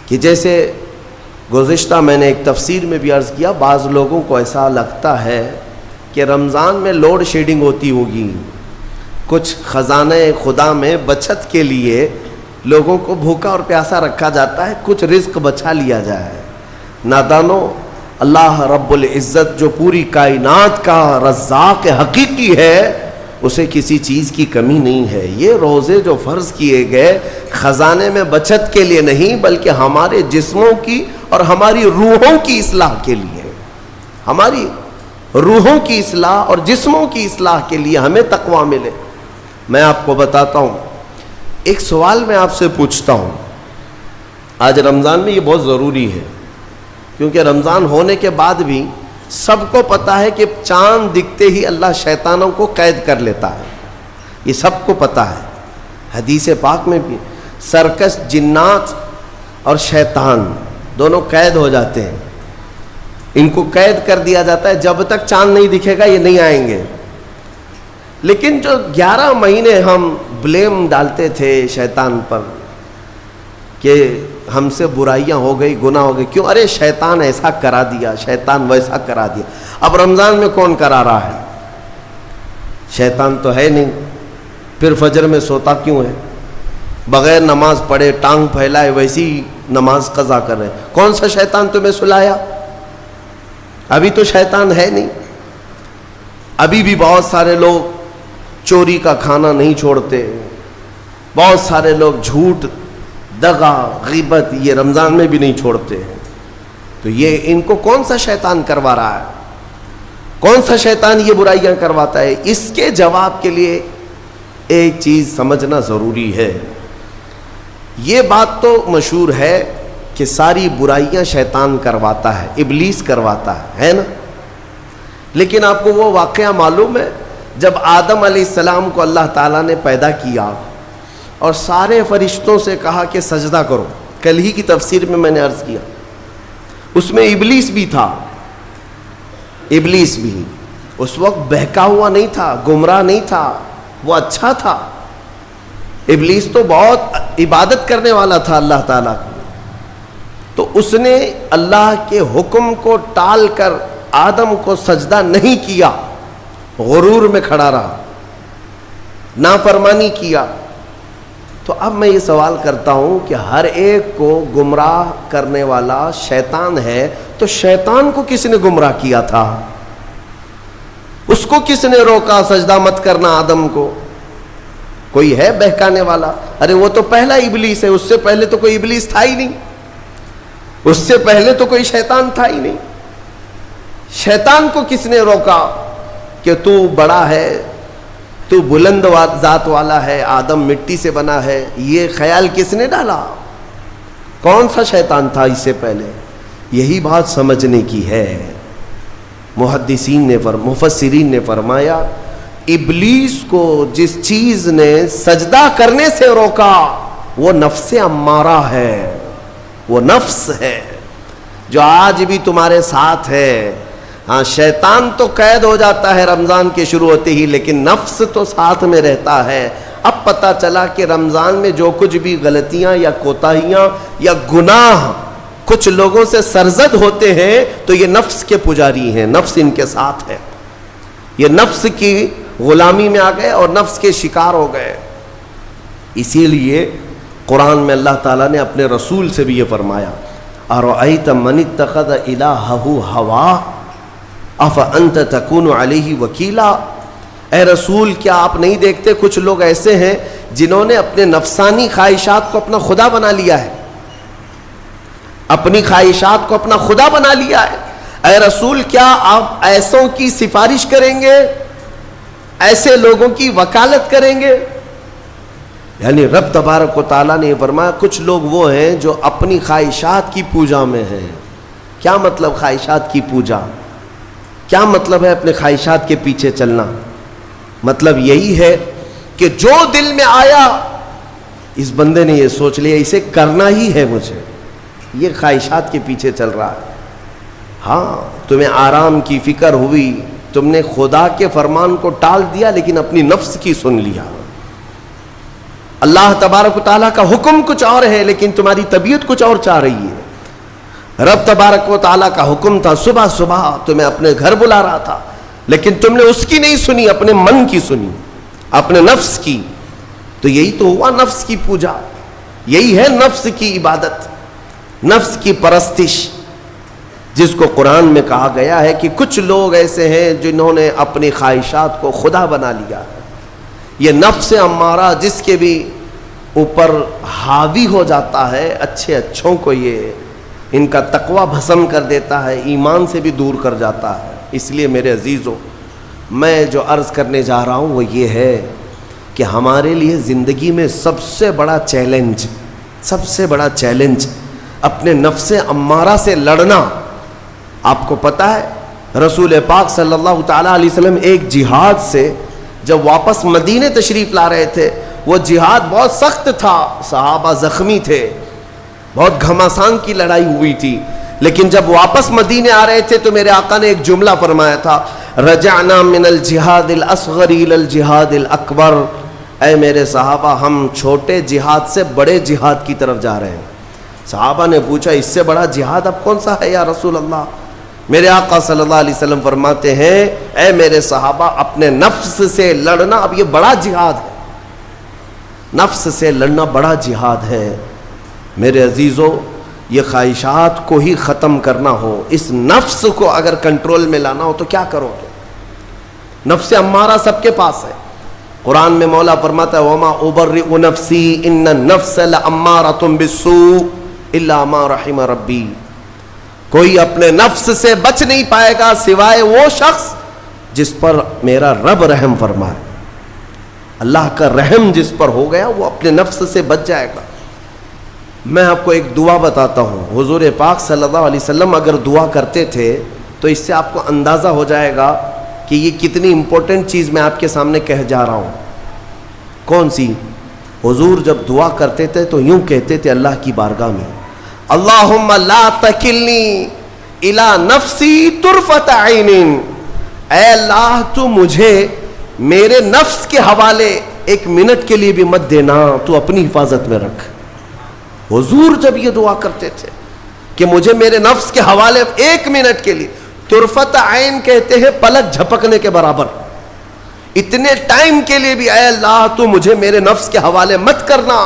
کہ جیسے گزشتہ میں نے ایک تفسیر میں بھی عرض کیا، بعض لوگوں کو ایسا لگتا ہے کہ رمضان میں لوڈ شیڈنگ ہوتی ہوگی، کچھ خزانہ خدا میں بچت کے لیے لوگوں کو بھوکا اور پیاسا رکھا جاتا ہے، کچھ رزق بچا لیا جائے۔ نادانو، اللہ رب العزت جو پوری کائنات کا رزاق حقیقی ہے، اسے کسی چیز کی کمی نہیں ہے۔ یہ روزے جو فرض کیے گئے خزانے میں بچت کے لیے نہیں، بلکہ ہمارے جسموں کی اور ہماری روحوں کی اصلاح کے لیے، ہماری روحوں کی اصلاح اور جسموں کی اصلاح کے لیے ہمیں تقویٰ ملے۔ میں آپ کو بتاتا ہوں، ایک سوال میں آپ سے پوچھتا ہوں، آج رمضان میں یہ بہت ضروری ہے، کیونکہ رمضان ہونے کے بعد بھی سب کو پتا ہے کہ چاند دکھتے ہی اللہ شیطانوں کو قید کر لیتا ہے، یہ سب کو پتا ہے۔ حدیث پاک میں بھی سرکش جنات اور شیطان دونوں قید ہو جاتے ہیں، ان کو قید کر دیا جاتا ہے، جب تک چاند نہیں دکھے گا یہ نہیں آئیں گے۔ لیکن جو 11 مہینے ہم بلیم ڈالتے تھے شیطان پر کہ ہم سے برائیاں ہو گئی، گناہ ہو گئی، کیوں؟ ارے شیطان ایسا کرا دیا، شیطان ویسا کرا دیا۔ اب رمضان میں کون کرا رہا ہے؟ شیطان تو ہے نہیں، پھر فجر میں سوتا کیوں ہے؟ بغیر نماز پڑھے ٹانگ پھیلائے ویسی نماز قضا کر رہے، کون سا شیطان تمہیں سلایا؟ ابھی تو شیطان ہے نہیں۔ ابھی بھی بہت سارے لوگ چوری کا کھانا نہیں چھوڑتے، بہت سارے لوگ جھوٹ، دغا، غیبت یہ رمضان میں بھی نہیں چھوڑتے ہیں۔ تو یہ ان کو کون سا شیطان کروا رہا ہے؟ کون سا شیطان یہ برائیاں کرواتا ہے؟ اس کے جواب کے لیے ایک چیز سمجھنا ضروری ہے۔ یہ بات تو مشہور ہے کہ ساری برائیاں شیطان کرواتا ہے، ابلیس کرواتا ہے نا؟ لیکن آپ کو وہ واقعہ معلوم ہے جب آدم علیہ السلام کو اللہ تعالیٰ نے پیدا کیا اور سارے فرشتوں سے کہا کہ سجدہ کرو، کل ہی کی تفسیر میں نے عرض کیا، اس میں ابلیس بھی تھا۔ ابلیس بھی اس وقت بہکا ہوا نہیں تھا، گمراہ نہیں تھا، وہ اچھا تھا۔ ابلیس تو بہت عبادت کرنے والا تھا اللہ تعالیٰ کی، تو اس نے اللہ کے حکم کو ٹال کر آدم کو سجدہ نہیں کیا، غرور میں کھڑا رہا، نافرمانی کیا۔ تو اب میں یہ سوال کرتا ہوں کہ ہر ایک کو گمراہ کرنے والا شیطان ہے، تو شیطان کو کس نے گمراہ کیا تھا؟ اس کو کس نے روکا سجدہ مت کرنا آدم کو؟ کوئی ہے بہکانے والا؟ ارے وہ تو پہلا ابلیس ہے، اس سے پہلے تو کوئی ابلیس تھا ہی نہیں، اس سے پہلے تو کوئی شیطان تھا ہی نہیں۔ شیطان کو کس نے روکا کہ تو بڑا ہے، تو بلند ذات والا ہے، آدم مٹی سے بنا ہے؟ یہ خیال کس نے ڈالا؟ کون سا شیطان تھا اس سے پہلے؟ یہی بات سمجھنے کی ہے۔ محدثین نے مفسرین نے فرمایا، ابلیس کو جس چیز نے سجدہ کرنے سے روکا وہ نفس امارہ ہے، وہ نفس ہے جو آج بھی تمہارے ساتھ ہے۔ ہاں، شیطان تو قید ہو جاتا ہے رمضان کے شروع ہوتے ہی، لیکن نفس تو ساتھ میں رہتا ہے۔ اب پتہ چلا کہ رمضان میں جو کچھ بھی غلطیاں یا کوتاہیاں یا گناہ کچھ لوگوں سے سرزد ہوتے ہیں تو یہ نفس کے پجاری ہیں، نفس ان کے ساتھ ہے، یہ نفس کی غلامی میں آ گئے اور نفس کے شکار ہو گئے۔ اسی لیے قرآن میں اللہ تعالیٰ نے اپنے رسول سے بھی یہ فرمایا، اَرَأَيْتَ مَنِ اتَّخَذَ إِلَٰهَهُ هَوَاهُ أَفَأَنْتَ تَكُونُ عَلَيْهِ وَكِيلًا۔ اے رسول، کیا آپ نہیں دیکھتے کچھ لوگ ایسے ہیں جنہوں نے اپنے نفسانی خواہشات کو اپنا خدا بنا لیا ہے، اپنی خواہشات کو اپنا خدا بنا لیا ہے۔ اے رسول، کیا آپ ایسوں کی سفارش کریں گے، ایسے لوگوں کی وکالت کریں گے؟ یعنی رب تبارک و تعالیٰ نے یہ فرمایا کچھ لوگ وہ ہیں جو اپنی خواہشات کی پوجا میں ہیں۔ کیا مطلب خواہشات کی پوجا؟ کیا مطلب ہے اپنے خواہشات کے پیچھے چلنا؟ مطلب یہی ہے کہ جو دل میں آیا اس بندے نے یہ سوچ لیا اسے کرنا ہی ہے مجھے، یہ خواہشات کے پیچھے چل رہا ہے۔ ہاں، تمہیں آرام کی فکر ہوئی، تم نے خدا کے فرمان کو ٹال دیا لیکن اپنی نفس کی سن لیا۔ اللہ تبارک و تعالیٰ کا حکم کچھ اور ہے لیکن تمہاری طبیعت کچھ اور چاہ رہی ہے۔ رب تبارک و تعالیٰ کا حکم تھا صبح صبح تمہیں اپنے گھر بلا رہا تھا، لیکن تم نے اس کی نہیں سنی، اپنے من کی سنی، اپنے نفس کی۔ تو یہی تو ہوا نفس کی پوجا، یہی ہے نفس کی عبادت، نفس کی پرستش، جس کو قرآن میں کہا گیا ہے کہ کچھ لوگ ایسے ہیں جنہوں نے اپنی خواہشات کو خدا بنا لیا ہے۔ یہ نفس امارہ جس کے بھی اوپر حاوی ہو جاتا ہے، اچھے اچھوں کو یہ ان کا تقوی بھسم کر دیتا ہے، ایمان سے بھی دور کر جاتا ہے۔ اس لیے میرے عزیزوں، میں جو عرض کرنے جا رہا ہوں وہ یہ ہے کہ ہمارے لیے زندگی میں سب سے بڑا چیلنج اپنے نفس امارہ سے لڑنا۔ آپ کو پتہ ہے رسول پاک صلی اللہ تعالیٰ علیہ وسلم ایک جہاد سے جب واپس مدینے تشریف لا رہے تھے، وہ جہاد بہت سخت تھا، صحابہ زخمی تھے، بہت گھماسان کی لڑائی ہوئی تھی، لیکن جب واپس مدینے آ رہے تھے تو میرے آقا نے ایک جملہ فرمایا تھا، رجعنا من الجہاد الاصغر الى الجہاد الاکبر، اے میرے صحابہ ہم چھوٹے جہاد سے بڑے جہاد کی طرف جا رہے ہیں۔ صحابہ نے پوچھا اس سے بڑا جہاد اب کون سا ہے یا رسول اللہ؟ میرے آقا صلی اللہ علیہ وسلم فرماتے ہیں، اے میرے صحابہ اپنے نفس سے لڑنا اب یہ بڑا جہاد ہے، نفس سے لڑنا بڑا جہاد ہے۔ میرے عزیزوں، یہ خواہشات کو ہی ختم کرنا ہو، اس نفس کو اگر کنٹرول میں لانا ہو تو کیا کرو گے؟ نفس امارہ سب کے پاس ہے۔ قرآن میں مولا فرماتا ہے وَمَا أُبَرِّئُ نَفْسِي إِنَّ النَّفْسَ لَأَمَّارَةٌ بِالسُّوءِ إِلَّا مَا رَحِمَ رَبِّي۔ کوئی اپنے نفس سے بچ نہیں پائے گا سوائے وہ شخص جس پر میرا رب رحم فرمائے۔ اللہ کا رحم جس پر ہو گیا وہ اپنے نفس سے بچ جائے گا۔ میں آپ کو ایک دعا بتاتا ہوں، حضور پاک صلی اللہ علیہ وسلم اگر دعا کرتے تھے تو اس سے آپ کو اندازہ ہو جائے گا کہ یہ کتنی امپورٹنٹ چیز میں آپ کے سامنے کہہ جا رہا ہوں۔ کون سی؟ حضور جب دعا کرتے تھے تو یوں کہتے تھے اللہ کی بارگاہ میں، اللہم لا تکلنی الی نفسی طرفۃ عین، اے اللہ تو مجھے میرے نفس کے حوالے ایک منٹ کے لیے بھی مت دینا، تو اپنی حفاظت میں رکھ۔ حضور جب یہ دعا کرتے تھے کہ مجھے میرے نفس کے حوالے ایک منٹ کے لیے، طرفۃ عین کہتے ہیں پلک جھپکنے کے برابر، اتنے ٹائم کے لیے بھی اے اللہ تو مجھے میرے نفس کے حوالے مت کرنا،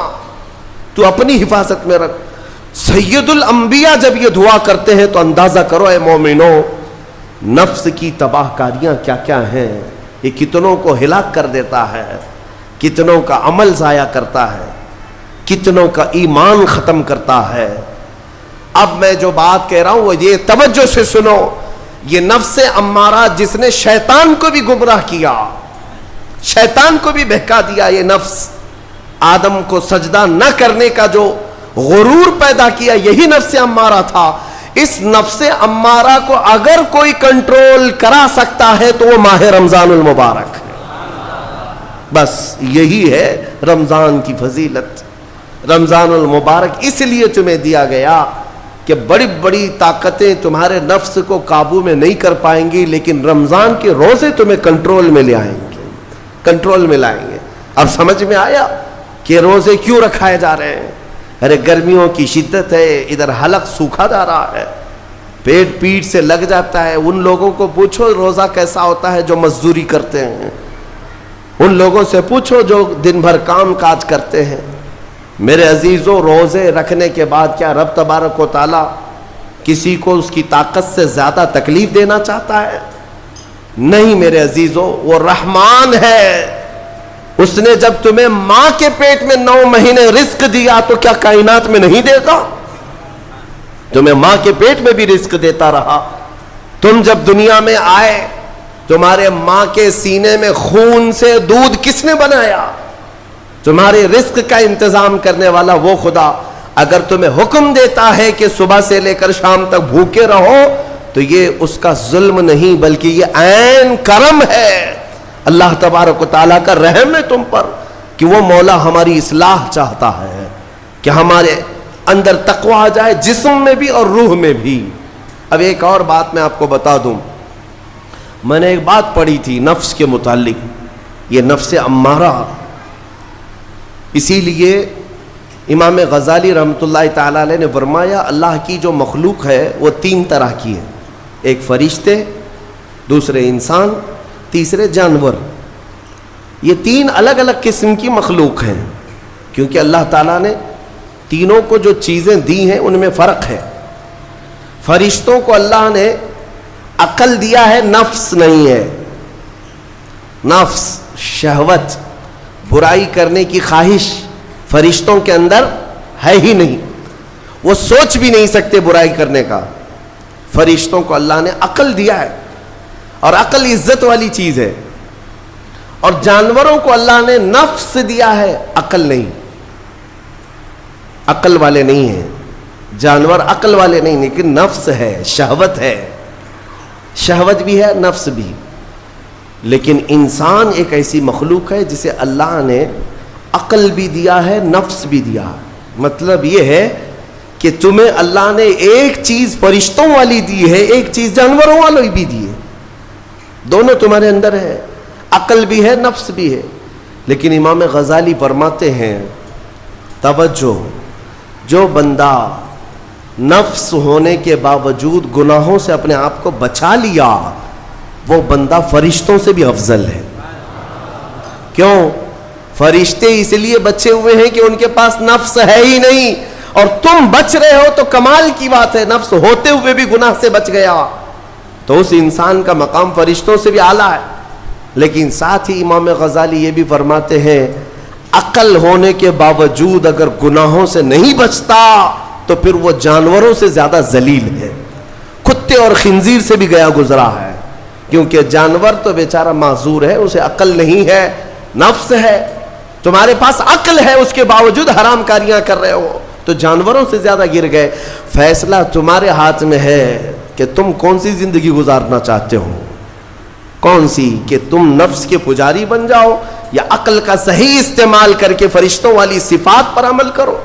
تو اپنی حفاظت میں رکھ۔ سید الانبیاء جب یہ دعا کرتے ہیں تو اندازہ کرو اے مومنو، نفس کی تباہ کاریاں کیا کیا ہیں، یہ کتنوں کو ہلاک کر دیتا ہے، کتنوں کا عمل ضائع کرتا ہے، کتنوں کا ایمان ختم کرتا ہے۔ اب میں جو بات کہہ رہا ہوں وہ یہ توجہ سے سنو، یہ نفس امارہ جس نے شیطان کو بھی گمراہ کیا، شیطان کو بھی بہکا دیا، یہ نفس آدم کو سجدہ نہ کرنے کا جو غرور پیدا کیا، یہی نفس امارہ تھا۔ اس نفس امارہ کو اگر کوئی کنٹرول کرا سکتا ہے تو وہ ماہ رمضان المبارک، بس یہی ہے رمضان کی فضیلت۔ رمضان المبارک اس لیے تمہیں دیا گیا کہ بڑی بڑی طاقتیں تمہارے نفس کو قابو میں نہیں کر پائیں گی، لیکن رمضان کے روزے تمہیں کنٹرول میں لے آئیں گے، کنٹرول میں لائیں گے۔ اب سمجھ میں آیا کہ روزے کیوں رکھائے جا رہے ہیں؟ ارے گرمیوں کی شدت ہے، ادھر حلق سوکھا جا رہا ہے، پیٹ پیٹ سے لگ جاتا ہے۔ ان لوگوں کو پوچھو روزہ کیسا ہوتا ہے جو مزدوری کرتے ہیں، ان لوگوں سے پوچھو جو دن بھر کام کاج کرتے ہیں۔ میرے عزیزوں، روزے رکھنے کے بعد کیا رب تبارک و تعالیٰ کسی کو اس کی طاقت سے زیادہ تکلیف دینا چاہتا ہے؟ نہیں میرے عزیزوں، وہ رحمان ہے۔ اس نے جب تمہیں ماں کے پیٹ میں 9 مہینے رزق دیا تو کیا کائنات میں نہیں دے گا؟ تمہیں ماں کے پیٹ میں بھی رزق دیتا رہا۔ تم جب دنیا میں آئے، تمہارے ماں کے سینے میں خون سے دودھ کس نے بنایا؟ تمہارے رزق کا انتظام کرنے والا وہ خدا۔ اگر تمہیں حکم دیتا ہے کہ صبح سے لے کر شام تک بھوکے رہو تو یہ اس کا ظلم نہیں بلکہ یہ عین کرم ہے، اللہ تبارک و تعالیٰ کا رحم ہے تم پر کہ وہ مولا ہماری اصلاح چاہتا ہے کہ ہمارے اندر تقوی آ جائے، جسم میں بھی اور روح میں بھی۔ اب ایک اور بات میں آپ کو بتا دوں، میں نے ایک بات پڑھی تھی نفس کے متعلق، یہ نفس امارہ اسی لیے امام غزالی رحمۃ اللہ تعالیٰ علیہ نے فرمایا اللہ کی جو مخلوق ہے وہ 3 طرح کی ہے، ایک فرشتے، دوسرے انسان، تیسرے جانور۔ یہ 3 الگ الگ قسم کی مخلوق ہیں، کیونکہ اللہ تعالیٰ نے تینوں کو جو چیزیں دی ہیں ان میں فرق ہے۔ فرشتوں کو اللہ نے عقل دیا ہے، نفس نہیں ہے۔ نفس، شہوت، برائی کرنے کی خواہش فرشتوں کے اندر ہے ہی نہیں، وہ سوچ بھی نہیں سکتے برائی کرنے کا۔ فرشتوں کو اللہ نے عقل دیا ہے، اور عقل عزت والی چیز ہے۔ اور جانوروں کو اللہ نے نفس دیا ہے، عقل نہیں، عقل والے نہیں ہیں جانور، عقل والے نہیں، لیکن نفس ہے، شہوت ہے، شہوت بھی ہے، نفس بھی۔ لیکن انسان ایک ایسی مخلوق ہے جسے اللہ نے عقل بھی دیا ہے، نفس بھی دیا ہے۔ مطلب یہ ہے کہ تمہیں اللہ نے ایک چیز فرشتوں والی دی ہے، ایک چیز جانوروں والی بھی دی ہے، دونوں تمہارے اندر ہے، عقل بھی ہے، نفس بھی ہے۔ لیکن امام غزالی فرماتے ہیں توجہ، جو بندہ نفس ہونے کے باوجود گناہوں سے اپنے آپ کو بچا لیا، وہ بندہ فرشتوں سے بھی افضل ہے۔ کیوں؟ فرشتے اس لیے بچے ہوئے ہیں کہ ان کے پاس نفس ہے ہی نہیں، اور تم بچ رہے ہو تو کمال کی بات ہے، نفس ہوتے ہوئے بھی گناہ سے بچ گیا تو اس انسان کا مقام فرشتوں سے بھی اعلیٰ ہے۔ لیکن ساتھ ہی امام غزالی یہ بھی فرماتے ہیں عقل ہونے کے باوجود اگر گناہوں سے نہیں بچتا تو پھر وہ جانوروں سے زیادہ ذلیل ہے، کتے اور خنزیر سے بھی گیا گزرا ہے، کیونکہ جانور تو بیچارہ معذور ہے، اسے عقل نہیں ہے، نفس ہے۔ تمہارے پاس عقل ہے، اس کے باوجود حرام کاریاں کر رہے ہو تو جانوروں سے زیادہ گر گئے۔ فیصلہ تمہارے ہاتھ میں ہے کہ تم کون سی زندگی گزارنا چاہتے ہو، کون سی، کہ تم نفس کے پجاری بن جاؤ یا عقل کا صحیح استعمال کر کے فرشتوں والی صفات پر عمل کرو۔